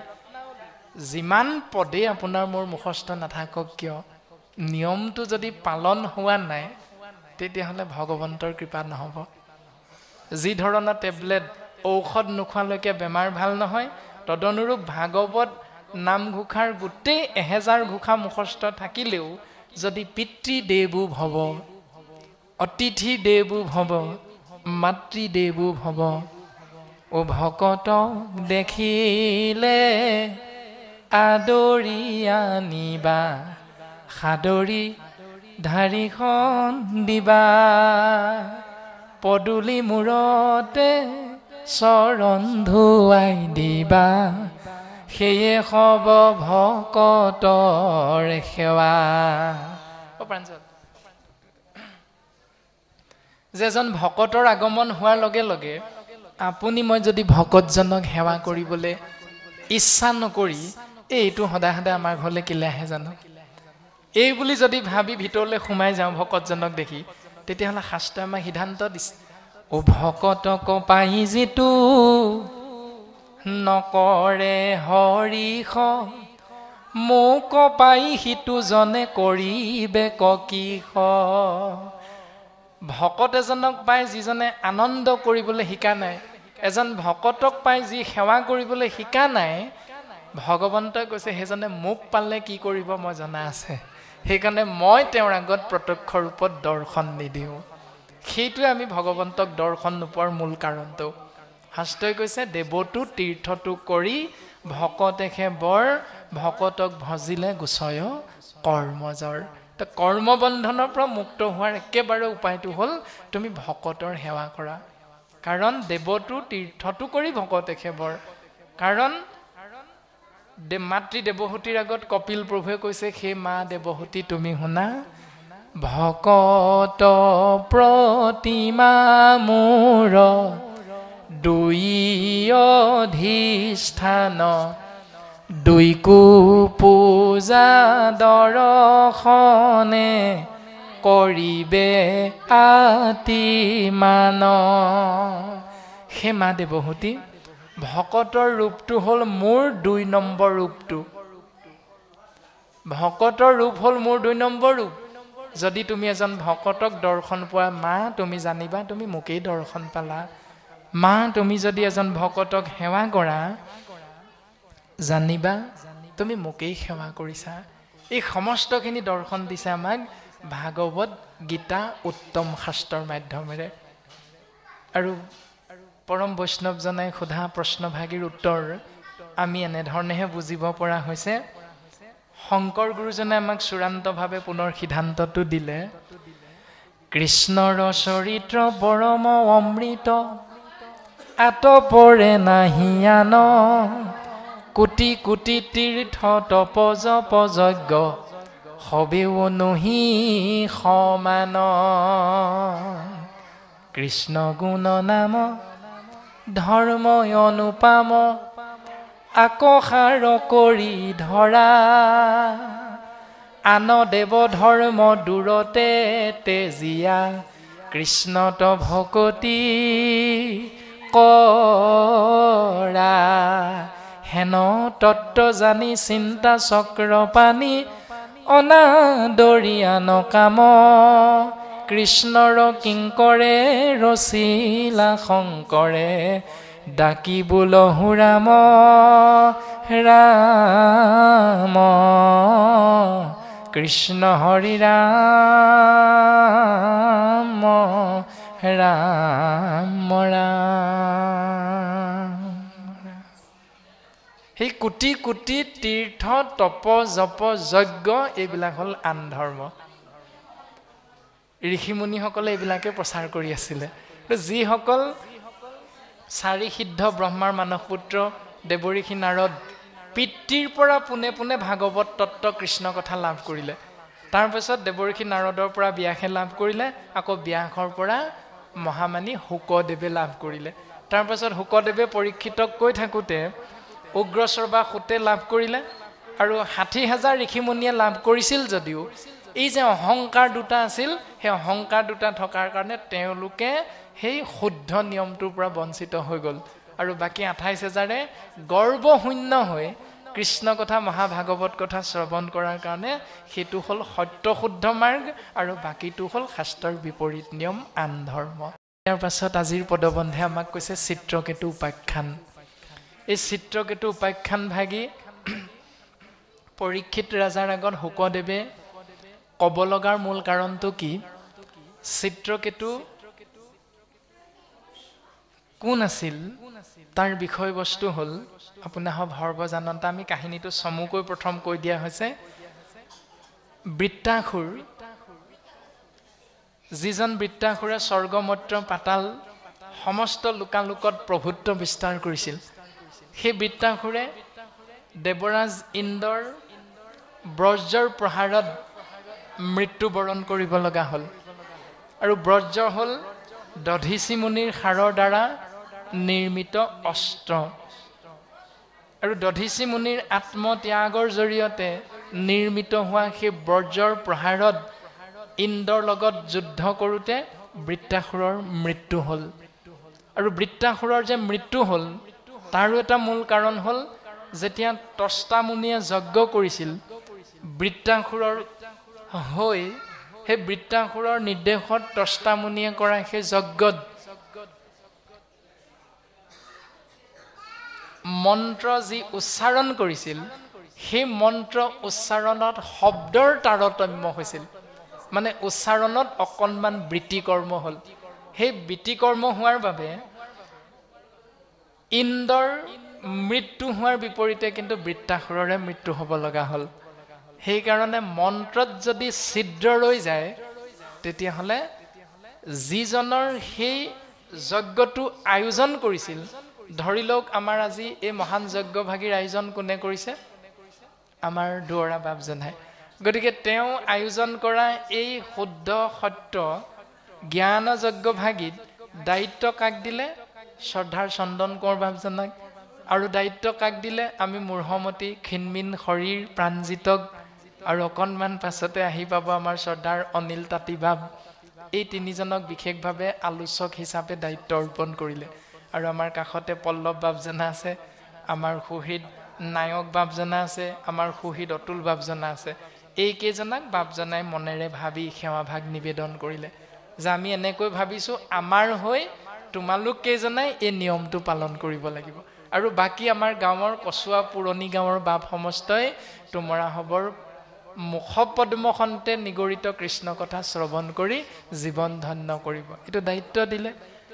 যিমান পদে আপোনাৰ মোৰ মুখস্থ নাথাকক কিয় নিয়মটো যদি পালন হোৱা নাই তেতিয়াহ'লে ভগৱন্তৰ কৃপা নহ'ব যি ধৰণৰ টেবলেট ঔষধ নোখোৱালৈকে বেমাৰ ভাল নহয় তদনুৰূপ ভাগৱত নামঘোষাৰ গোটেই 1000 ঘোষা মুখস্থ থাকিলেও যদি পিতৃদেৱো ভৱ অতিথি দেৱো ভৱ মাতৃদেৱো ভৱ ও ভকত দেখিলে আদৰি আনিবা সাদৰি ধাৰিখন দিবা পদূলি মূৰতে চৰণ ধুৱাই দিবা সেয়ে হব ভকতৰ সেৱা যেজন ভকতৰ আগমন হোৱাৰ লগে লগে আপুনি মই যদি ভকতজনক সেৱা কৰিবলৈ ইচ্ছা নকৰি এইটো সদায় সদায় আমাৰ ঘৰলৈ কেলে আহে জানো এই বুলি যদি ভাবি ভিতৰলৈ সোমাই যাওঁ ভকতজনক দেখি তেতিয়াহ'লে শাস্ত্ৰই আমাক সিদ্ধান্ত দিছে ও ভকতক পাই যিটো নকৰে হৰিষ মোক পাই সিটো জনে কৰিবে কিষ ভকত এজনক পাই যিজনে আনন্দ কৰিবলৈ শিকা নাই এজন ভকতক পাই যি সেৱা কৰিবলৈ শিকা নাই ভগৱন্তই কৈছে সেইজনে মোক পালে কি কৰিব মই জনা আছে সেইকাৰণে মই তেওঁৰ আগত প্ৰত্যক্ষ ৰূপত দৰ্শন নিদিওঁ সেইটোৱে আমি ভগৱন্তক দৰ্শন নোপোৱাৰ মূল কাৰণটো শাস্ত্ৰই কৈছে দেৱতো তীৰ্থটো কৰি ভকতেহে বৰ ভকতক ভজিলে গুচয় কৰ্মজৰ কৰ্মবন্ধনৰ পৰা মুক্ত হোৱাৰ একেবাৰে উপায়টো হ'ল তুমি ভকতৰ সেৱা কৰা কাৰণ দেৱতো তীৰ্থটো কৰি ভকতেহে বৰ কাৰণ মাতৃ দেৱহূতিৰ আগত কপিল প্ৰভুৱে কৈছে সেই মা দেৱহূতি তুমি শুনা ভকত প্ৰতিমা মোৰ দুই অধিষ্ঠান দুইকো পূজা দৰ্শনে কৰিবে আতিমান হে মা দেৱহূতি ভকতৰ ৰূপটো হ'ল মোৰ 2 নম্বৰ ৰূপটো ভকতৰ ৰূপ হ'ল মোৰ 2 নম্বৰ ৰূপ যদি তুমি এজন ভকতক দৰ্শন পোৱা মা তুমি জানিবা তুমি মোকেই দৰ্শন পালা মা তুমি যদি এজন ভকতক সেৱা কৰা জানিবা তুমি মোকেই সেৱা কৰিছা এই সমস্তখিনি দৰ্শন দিছে আমাক ভাগৱত গীতা উত্তম শাস্ত্ৰৰ মাধ্যমেৰে আৰু পৰম বৈষ্ণৱজনে সোধা প্ৰশ্নভাগীৰ উত্তৰ আমি এনেধৰণেহে বুজিব পৰা হৈছে শংকৰ গুৰুজনে আমাক চূড়ান্তভাৱে পুনৰ সিদ্ধান্তটো দিলে কৃষ্ণৰ চৰিত্ৰ পৰম অমৃত আতপৰে নাহিয়ান কোটি কোটি তীৰ্থ তপ জপ যজ্ঞ সবেও নহি সমান কৃষ্ণ গুণ নাম ধৰ্ম অনুপাম আকসাৰ কৰি ধৰা আন দেৱ ধৰ্ম দূৰতে তেজিয়া কৃষ্ণত ভকতি কৰা হেন তত্ত্ব জানি চিন্তা চক্ৰ পানী অনাদৰি আন কাম কৃষ্ণৰ কিংকৰে ৰচিলা শংকৰে ডাকি বোলহু ৰাম ৰাম কৃষ্ণ হৰি ৰাম ৰাম ৰাম সেই কোটি কোটি তীৰ্থ তপ জপ যজ্ঞ এইবিলাক হ'ল আন ধৰ্ম ঋষিমুনিসকলে এইবিলাকে প্ৰচাৰ কৰি আছিলে যিসকল 4 সিদ্ধ ব্ৰহ্মাৰ মানস পুত্ৰ দেৱঋষি নাৰদ পিতৃৰ পৰা পোনে পোনে ভাগৱত তত্ত্ব কৃষ্ণ কথা লাভ কৰিলে তাৰপিছত দেৱঋষি নাৰদৰ পৰা ব্যাসে লাভ কৰিলে আকৌ ব্যাসৰ পৰা মহামানী শুকদেৱে লাভ কৰিলে তাৰপিছত শুকদেৱে পৰীক্ষিতক কৈ থাকোঁতে উগ্ৰশ্ৰৱা সুতে লাভ কৰিলে আৰু ৬০,০০০ ঋষিমুনিয়ে লাভ কৰিছিল যদিও এই যে অহংকাৰ দুটা আছিল সেই অহংকাৰ দুটা থকাৰ কাৰণে তেওঁলোকে সেই শুদ্ধ নিয়মটোৰ পৰা বঞ্চিত হৈ গ'ল আৰু বাকী ২৮,০০০-এ গৰ্বশূন্য হৈ কৃষ্ণ কথা মহাভাগৱত কথা শ্ৰৱণ কৰাৰ কাৰণে সেইটো হ'ল সত্য শুদ্ধ মাৰ্গ আৰু বাকীটো হ'ল শাস্ত্ৰৰ বিপৰীত নিয়ম আন ধৰ্ম। ইয়াৰ পাছত আজিৰ পদবন্ধে আমাক কৈছে চিত্ৰকেতু উপাখ্যান। এই চিত্ৰকেতু উপাখ্যান ভাগি পৰীক্ষিত ৰাজাৰ আগত শুকদেৱে ক'ব লগাৰ মূল কাৰণটো কি? চিত্ৰকেতু কোন আছিল তাৰ বিষয়বস্তু হ'ল আপোনাৰ সৰ্বজানতা। আমি কাহিনীটো চমুকৈ প্ৰথম কৈ দিয়া হৈছে। বৃত্তাসুৰ, যিজন বৃত্তাসুৰে স্বৰ্গমৰ্ত্য পাতাল সমস্ত লোকালোকত প্ৰভুত্ব বিস্তাৰ কৰিছিল, সেই বৃত্তাসুৰে দেৱৰাজ ইন্দ্ৰৰ ব্ৰজৰ প্ৰহাৰত মৃত্যুবৰণ কৰিব লগা হ'ল। আৰু ব্ৰজ হ'ল দধীচি মুনিৰ সাৰৰ দ্বাৰা নিৰ্মিত অস্ত্ৰ। আৰু দধীচি মুনিৰ আত্মত্যাগৰ জৰিয়তে নিৰ্মিত হোৱা সেই ব্ৰজৰ প্ৰহাৰত ইন্দ্ৰৰ লগত যুদ্ধ কৰোঁতে বৃত্তাসুৰৰ মৃত্যু হ'ল। আৰু বৃত্তাসুৰৰ যে মৃত্যু হ'ল তাৰো এটা মূল কাৰণ হ'ল, যেতিয়া ত্বষ্টা মুনিয়ে যজ্ঞ কৰিছিল বৃত্তাসুৰৰ হৈ, সেই বৃত্তাসুৰৰ নিৰ্দেশত ত্বষ্টা মুনিয়ে কৰা সেই যজ্ঞত মন্ত্ৰ যি উচ্চাৰণ কৰিছিল সেই মন্ত্ৰ উচ্চাৰণত শব্দৰ তাৰতম্য হৈছিল, মানে উচ্চাৰণত অকণমান বৃত্তিকৰ্ম হ'ল। সেই বৃত্তিকৰ্ম হোৱাৰ বাবে ইন্দ্ৰৰ মৃত্যু হোৱাৰ বিপৰীতে কিন্তু বৃত্তাসুৰৰে মৃত্যু হ'ব লগা হ'ল। সেইকাৰণে মন্ত্ৰত যদি ছিদ্ৰ ৰৈ যায় তেতিয়াহ'লে যিজনৰ সেই যজ্ঞটো আয়োজন কৰিছিল, ধৰি লওক আমাৰ আজি এই মহান যজ্ঞভাগীৰ আয়োজন কোনে কৰিছে? আমাৰ দুৱৰা বাপজনাই। গতিকে তেওঁ আয়োজন কৰা এই শুদ্ধ সত্য জ্ঞান যজ্ঞভাগীত দায়িত্ব কাক দিলে? শ্ৰদ্ধাৰ চন্দন কোঁৱৰ বাপজনাক। আৰু দায়িত্ব কাক দিলে? আমি মূঢ়মতী ক্ষীণমিন শৰীৰ প্ৰাণজিতক, আৰু অকণমান পাছতে আহি পাব আমাৰ শ্ৰদ্ধাৰ অনিল তাঁতী বাপ। এই তিনিজনক বিশেষভাৱে আলোচক হিচাপে দায়িত্ব অৰ্পণ কৰিলে। আৰু আমাৰ কাষতে পল্লৱ বাপজনা আছে, আমাৰ সুহৃদ নায়ক বাপজনা আছে, আমাৰ সুহৃদ অতুল বাপজনা আছে। এইকেইজনাক বাপজনাই মনেৰে ভাবি সেৱাভাগ নিবেদন কৰিলে যে আমি এনেকৈ ভাবিছোঁ আমাৰ হৈ তোমালোক কেইজনাই এই নিয়মটো পালন কৰিব লাগিব। আৰু বাকী আমাৰ গাঁৱৰ কচুৱা পুৰণি গাঁৱৰ বাপ সমস্তই তোমৰা হবৰ মুখপদ্মখন্তে নিগৰিত কৃষ্ণ কথা শ্ৰৱণ কৰি জীৱন ধন্য কৰিব। এইটো দায়িত্ব দিলে।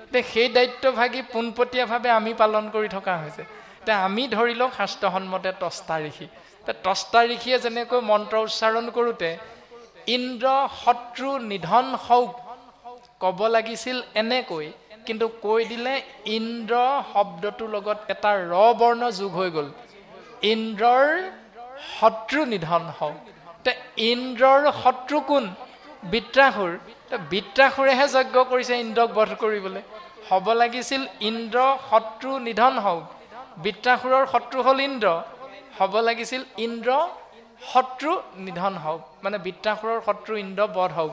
এতিয়া সেই দায়িত্বভাগী পোনপটীয়াভাৱে আমি পালন কৰি থকা হৈছে। এতিয়া আমি ধৰি লওক শাস্ত্ৰসন্মতে ত্বষ্টা ঋষি। ত্বষ্টা ঋষিয়ে যেনেকৈ মন্ত্ৰ উচ্চাৰণ কৰোঁতে ইন্দ্ৰ শত্ৰু নিধন হওক ক'ব লাগিছিল এনেকৈ, কিন্তু কৈ দিলে ইন্দ্ৰ শব্দটোৰ লগত এটা ৰ বৰ্ণ যোগ হৈ গ'ল। ইন্দ্ৰৰ শত্ৰু নিধন হওক। ইন্দ্ৰৰ শত্ৰু কোন? বৃত্তাসুৰ। বৃত্তাসুৰেহে যজ্ঞ কৰিছে ইন্দ্ৰক বধ কৰিবলৈ। হ'ব লাগিছিল ইন্দ্ৰ শত্ৰু নিধন হওক। বৃত্তাসুৰৰ শত্ৰু হ'ল ইন্দ্ৰ, হ'ব লাগিছিল ইন্দ্ৰ শত্ৰু নিধন হওক, মানে বৃত্তাসুৰৰ শত্ৰু ইন্দ্ৰ বধ হওক,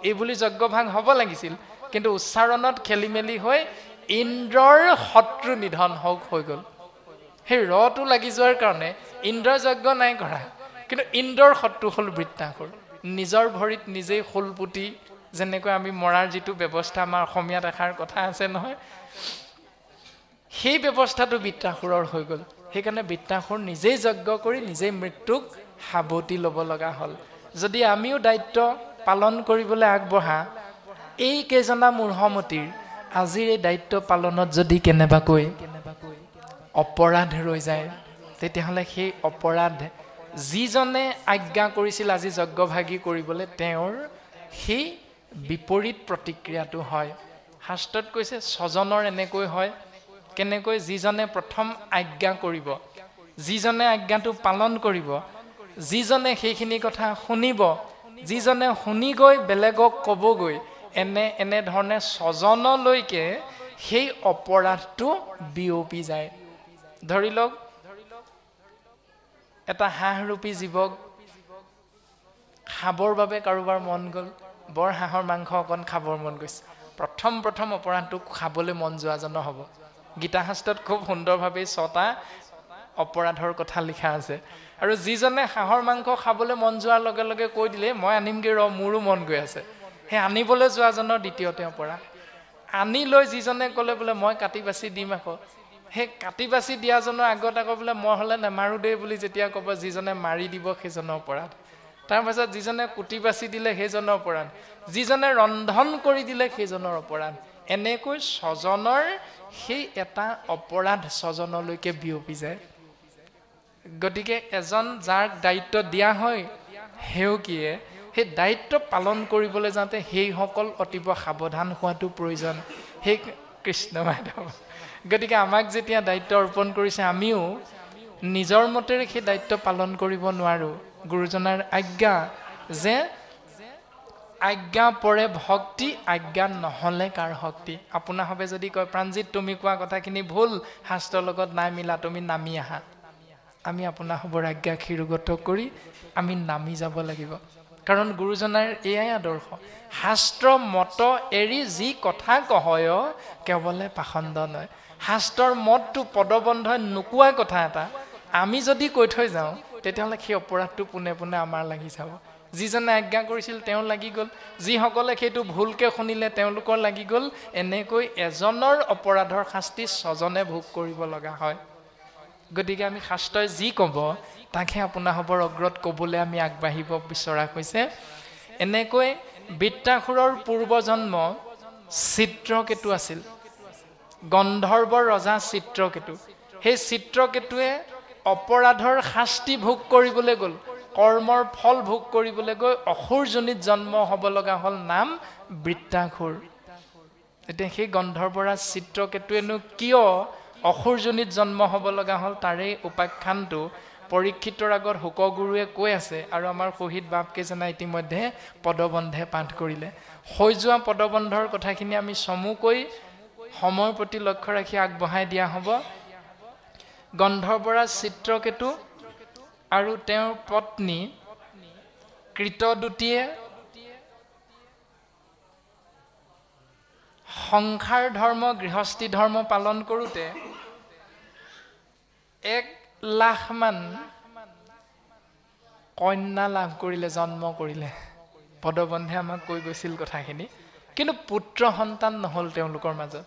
এই বুলি যজ্ঞভাগ হ'ব লাগিছিল। কিন্তু উচ্চাৰণত খেলি মেলি হৈ ইন্দ্ৰৰ শত্ৰু নিধন হওক হৈ গ'ল। সেই ৰটো লাগি যোৱাৰ কাৰণে ইন্দ্ৰৰ যজ্ঞ নাই কৰা, কিন্তু ইন্দ্ৰৰ শত্ৰু হ'ল বৃত্তাসুৰ। নিজৰ ভৰিত নিজেই শূল পুতি, যেনেকৈ আমি মৰাৰ যিটো ব্যৱস্থা আমাৰ অসমীয়াত এষাৰ কথা আছে নহয়, সেই ব্যৱস্থাটো বৃত্তাসুৰৰ হৈ গ'ল। সেইকাৰণে বৃত্তাসুৰ নিজেই যজ্ঞ কৰি নিজেই মৃত্যুক সাৱটি ল'ব লগা হ'ল। যদি আমিও দায়িত্ব পালন কৰিবলৈ আগবঢ়া, এই কেইজনা মূঢ়মতীৰ আজিৰ এই দায়িত্ব পালনত যদি কেনেবাকৈ অপৰাধ ৰৈ যায়, তেতিয়াহ'লে সেই অপৰাধ যিজনে আজ্ঞা কৰিছিল আজি যজ্ঞভাগী কৰিবলৈ, তেওঁৰ সেই বিপৰীত প্ৰতিক্ৰিয়াটো হয়। শাস্ত্ৰত কৈছে স্বজনৰ এনেকৈ হয়। কেনেকৈ? যিজনে প্ৰথম আজ্ঞা কৰিব, যিজনে আজ্ঞাটো পালন কৰিব, যিজনে সেইখিনি কথা শুনিব, যিজনে শুনি গৈ বেলেগক ক'বগৈ, এনেধৰণে স্বজনলৈকে সেই অপৰাধটো বিয়পি যায়। ধৰি লওক এটা হাঁহৰূপী জীৱক খাবৰ বাবে কাৰোবাৰ মন গ'ল, বৰ হাঁহৰ মাংস অকণ খাবৰ মন গৈছে, প্ৰথম অপৰাধটো খাবলৈ মন যোৱাজনৰ হ'ব। গীতা শাস্ত্ৰত খুব সুন্দৰভাৱে 6টা অপৰাধৰ কথা লিখা আছে। আৰু যিজনে হাঁহৰ মাংস খাবলৈ মন যোৱাৰ লগে লগে কৈ দিলে মই আনিমগৈ মোৰো মন গৈ আছে, সেই আনিবলৈ যোৱাজনৰ দ্বিতীয়তে অপৰাধ। আনি লৈ যিজনে ক'লে বোলে মই কাটি বাছি দিম, আকৌ সেই কাটি বাছি দিয়াজনৰ আগত আকৌ বোলে মই হ'লে নেমাৰো দেই বুলি যেতিয়া ক'ব, যিজনে মাৰি দিব সেইজনৰ অপৰাধ। তাৰপাছত যিজনে কুটি বাছি দিলে সেইজনৰ অপৰাধ, যিজনে ৰন্ধন কৰি দিলে সেইজনৰ অপৰাধ। এনেকৈ ছজনৰ সেই এটা অপৰাধ ছজনলৈকে বিয়পি যায়। গতিকে এজন যাক দায়িত্ব দিয়া হয় সেৱকীয়ে সেই দায়িত্ব পালন কৰিবলৈ যাওঁতে সেইসকল অতিব সাৱধান হোৱাটো প্ৰয়োজন। সেই কৃষ্ণ মাধৱ। গতিকে আমাক যেতিয়া দায়িত্ব অৰ্পণ কৰিছে আমিও নিজৰ মতেৰে সেই দায়িত্ব পালন কৰিব নোৱাৰোঁ। গুৰুজনাৰ আজ্ঞা যে আজ্ঞা পৰে ভক্তি, আজ্ঞা নহ'লে কাৰ শক্তি। আপোনাৰভাৱে যদি কয় প্ৰাণজিৎ তুমি কোৱা কথাখিনি ভুল, শাস্ত্ৰৰ লগত নাই মিলা, তুমি নামি আহা, আমি আপোনাৰভাৱৰ আজ্ঞা শিৰোগত কৰি আমি নামি যাব লাগিব। কাৰণ গুৰুজনাৰ এয়াই আদৰ্শ, শাস্ত্ৰ মত এৰি যি কথা কহয় কেৱলে পাখণ্ড নয়। শাস্ত্ৰৰ মতটো পদবন্ধই নোকোৱা কথা এটা আমি যদি কৈ থৈ যাওঁ তেতিয়াহ'লে সেই অপৰাধটো পোনে পোনে আমাৰ লাগি যাব। যিজনে আজ্ঞা কৰিছিল তেওঁ লাগি গ'ল, যিসকলে সেইটো ভুলকৈ শুনিলে তেওঁলোকৰ লাগি গ'ল। এনেকৈ এজনৰ অপৰাধৰ শাস্তি ছজনে ভোগ কৰিব লগা হয়। গতিকে আমি শাস্ত্ৰই যি ক'ব তাকহে আপোনাৰভাৱৰ অগ্ৰত ক'বলৈ আমি আগবাঢ়িব বিচৰা হৈছে। এনেকৈ বৃত্ৰাসুৰৰ পূৰ্বজন্ম চিত্ৰকেতু আছিল, গন্ধৰ্বৰ ৰজা চিত্ৰকেতু। সেই চিত্ৰকেতুৱে অপৰাধৰ শাস্তি ভোগ কৰিবলৈ গ'ল, কৰ্মৰ ফল ভোগ কৰিবলৈ গৈ অসুৰজনীত জন্ম হ'ব লগা হ'ল, নাম বৃত্ৰাসুৰ। এতিয়া সেই গন্ধৰ্বৰাজ চিত্ৰকেতুৱেনো কিয় অসুৰজনীত জন্ম হ'ব লগা হ'ল তাৰে উপাখ্যানটো পৰীক্ষিতৰ আগত শুকগুৰুৱে কৈ আছে। আৰু আমাৰ শহীদ বাপকেইজনা ইতিমধ্যে পদবন্ধে পাঠ কৰিলে। হৈ যোৱা পদবন্ধৰ কথাখিনি আমি চমুকৈ সময়ৰ প্ৰতি লক্ষ্য ৰাখি আগবঢ়াই দিয়া হ'ব। গন্ধৰ্বৰাজ চিত্ৰকেতু আৰু তেওঁৰ পত্নী কৃতদূতীয়ে সংসাৰ ধৰ্ম গৃহস্থী ধৰ্ম পালন কৰোঁতে 1,00,000মান কন্যা লাভ কৰিলে, জন্ম কৰিলে। পদবন্ধে আমাক কৈ গৈছিল কথাখিনি, কিন্তু পুত্ৰ সন্তান নহ'ল তেওঁলোকৰ মাজত।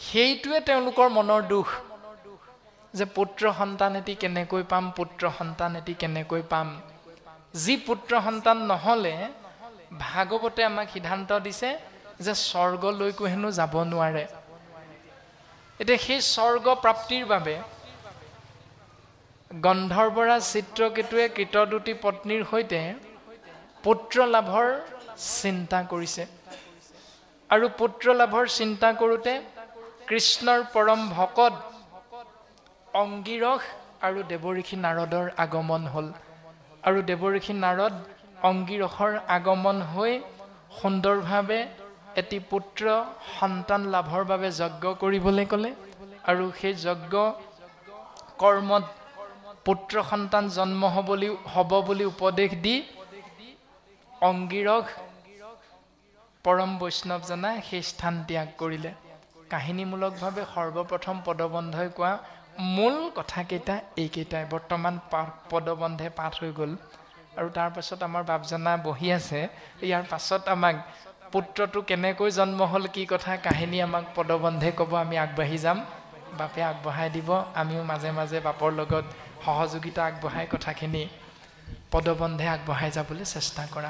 সেইটোৱে তেওঁলোকৰ মনৰ দুখ যে পুত্ৰ সন্তান এটি কেনেকৈ পাম, পুত্ৰ সন্তান এটি কেনেকৈ পাম। যি পুত্ৰ সন্তান নহ'লে ভাগৱতে আমাক সিদ্ধান্ত দিছে যে স্বৰ্গলৈকো হেনো যাব নোৱাৰে। এতিয়া সেই স্বৰ্গ প্ৰাপ্তিৰ বাবে গন্ধৰ্বৰাজ চিত্ৰকেতুৱে কৃতদূতী পত্নীৰ সৈতে পুত্ৰ লাভৰ চিন্তা কৰিছে। আৰু পুত্ৰ লাভৰ চিন্তা কৰোঁতে কৃষ্ণৰ পৰম ভকত অংগীৰস আৰু দেৱঋষি নাৰদৰ আগমন হ'ল। আৰু দেৱঋষি নাৰদ অংগীৰসৰ আগমন হৈ সুন্দৰভাৱে এটি পুত্ৰ সন্তান লাভৰ বাবে যজ্ঞ কৰিবলৈ ক'লে। আৰু সেই যজ্ঞ কৰ্মত পুত্ৰ সন্তান জন্ম হ'ব বুলি উপদেশ দি অংগীৰস পৰম বৈষ্ণৱ জনা সেই স্থান ত্যাগ কৰিলে। কাহিনীমূলকভাৱে সৰ্বপ্ৰথম পদবন্ধই কোৱা মূল কথাকেইটা এইকেইটাই বৰ্তমান পদবন্ধে পাঠ হৈ গ'ল। আৰু তাৰ পাছত আমাৰ বাপজনা বহি আছে, ইয়াৰ পাছত আমাক পুত্ৰটো কেনেকৈ জন্ম হ'ল কি কথা কাহিনী আমাক পদবন্ধে ক'ব, আমি আগবাঢ়ি যাম। বাপে আগবঢ়াই দিব, আমিও মাজে মাজে বাপৰ লগত সহযোগিতা আগবঢ়াই কথাখিনি পদবন্ধে আগবঢ়াই যাবলৈ চেষ্টা কৰা।